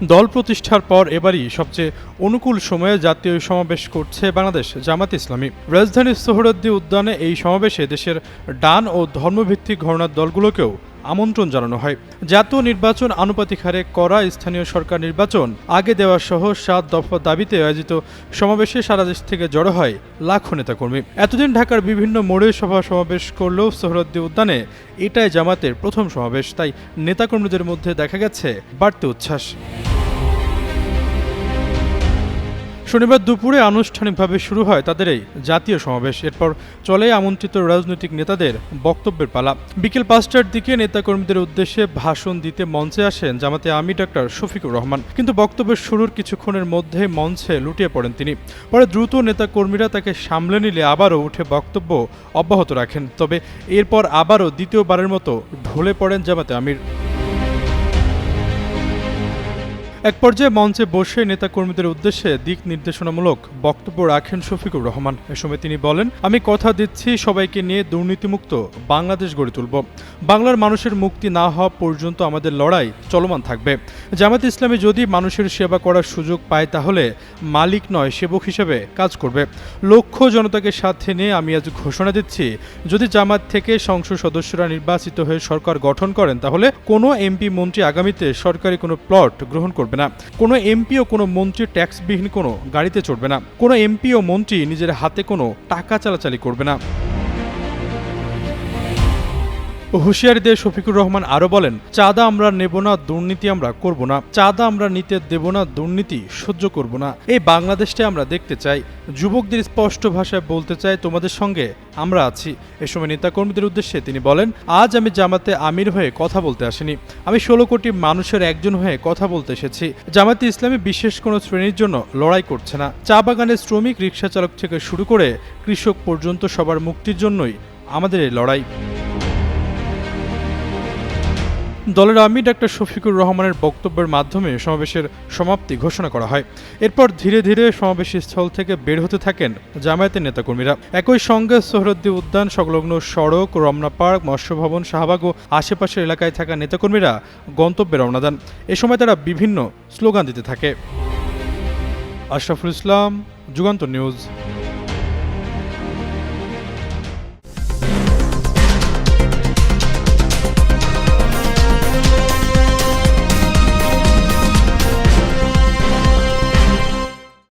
দল প্রতিষ্ঠার পর এবারই সবচেয়ে অনুকূল সময়ে জাতীয় সমাবেশ করছে বাংলাদেশ জামাত ইসলামী। রাজধানীর সোহরাওয়ার্দী উদ্যানে এই সমাবেশে দেশের ডান ও ধর্মভিত্তিক ঘরানার দলগুলোকেও আমন্ত্রণ জানানো হয়। জাতীয় নির্বাচন আনুপাতিক হারে করা, স্থানীয় সরকার নির্বাচন আগে দেওয়া সহ ৭ দফা দাবিতে আয়োজিত সমাবেশে সারা দেশ থেকে জড়ো হয় লাখো নেতাকর্মী। এতদিন ঢাকার বিভিন্ন মোড়ে সভা সমাবেশ করলেও সোহরাওয়ার্দী উদ্যানে এটাই জামাতের প্রথম সমাবেশ, তাই নেতাকর্মীদের মধ্যে দেখা গেছে বাড়তি উচ্ছ্বাস। শনিবার দুপুরে আনুষ্ঠানিকভাবে শুরু হয় তাদের এই জাতীয় সমাবেশ। এরপর চলে আমন্ত্রিত রাজনৈতিক নেতাদের বক্তব্যের পালা। বিকেল ৫টার দিকে নেতাকর্মীদের উদ্দেশ্যে ভাষণ দিতে মঞ্চে আসেন জামাতে আমির ডাক্তার শফিকুর রহমান, কিন্তু বক্তব্যের শুরুর কিছুক্ষণের মধ্যে মঞ্চে লুটিয়ে পড়েন তিনি। পরে দ্রুত নেতাকর্মীরা তাকে সামলে নিলে আবারও উঠে বক্তব্য অব্যাহত রাখেন। তবে এরপর আবারও দ্বিতীয়বারের মতো ঢলে পড়েন জামাতে আমির। এক পর্যায়ে মঞ্চে বসে নেতাকর্মীদের উদ্দেশ্যে দিক নির্দেশনামূলক বক্তব্য রাখেন শফিকুর রহমান। এ সময় তিনি বলেন, আমি কথা দিচ্ছি সবাইকে নিয়ে দুর্নীতিমুক্ত বাংলাদেশ গড়ে তুলব। বাংলার মানুষের মুক্তি না হওয়া পর্যন্ত আমাদের লড়াই চলমান থাকবে। জামাত ইসলামী যদি মানুষের সেবা করার সুযোগ পায় তাহলে মালিক নয় সেবক হিসেবে কাজ করবে। লক্ষ জনতাকে সাথে নিয়ে আমি আজ ঘোষণা দিচ্ছি, যদি জামাত থেকে সংসদ সদস্যরা নির্বাচিত হয়ে সরকার গঠন করেন তাহলে কোনো এমপি মন্ত্রী আগামীতে সরকারি কোনো প্লট গ্রহণ করবে না। কোনো এমপি ও কোনো মন্ত্রী ট্যাক্সবিহীন কোনো গাড়িতে চড়বে না। কোনো এমপি ও মন্ত্রী নিজের হাতে কোনো টাকা চালাচালি করবে না। হুঁশিয়ারি দিয়ে শফিকুর রহমান আরও বলেন, চাঁদা আমরা নেব না, দুর্নীতি আমরা করব না। চাঁদা আমরা নিতে দেব না, দুর্নীতি সহ্য করব না। এই বাংলাদেশটা আমরা দেখতে চাই। যুবকদের স্পষ্ট ভাষায় বলতে চাই, তোমাদের সঙ্গে আমরা আছি। এ সময় নেতাকর্মীদের উদ্দেশ্যে তিনি বলেন, আজ আমি জামাতে আমির হয়ে কথা বলতে আসিনি, আমি ১৬ কোটি মানুষের একজন হয়ে কথা বলতে এসেছি। জামাতে ইসলামী বিশেষ কোনো শ্রেণীর জন্য লড়াই করছে না। চা বাগানের শ্রমিক, রিকশা চালক থেকে শুরু করে কৃষক পর্যন্ত সবার মুক্তির জন্যই আমাদের এই লড়াই। দলের আমির ডাক্তার শফিকুর রহমানের বক্তব্যের মাধ্যমে সমাবেশের সমাপ্তি ঘোষণা করা হয়। এরপর ধীরে ধীরে সমাবেশস্থল থেকে বের হতে থাকেন জামায়াতের নেতাকর্মীরা। একই সঙ্গে সোহরাওয়ার্দী উদ্যান সংলগ্ন সড়ক, রমনা পার্ক, মৎস্য ভবন, শাহবাগ ও আশেপাশের এলাকায় থাকা নেতাকর্মীরা গন্তব্যে রওনা দেন। এ সময় তারা বিভিন্ন স্লোগান দিতে থাকে। আশরাফুল ইসলাম, যুগান্তর নিউজ।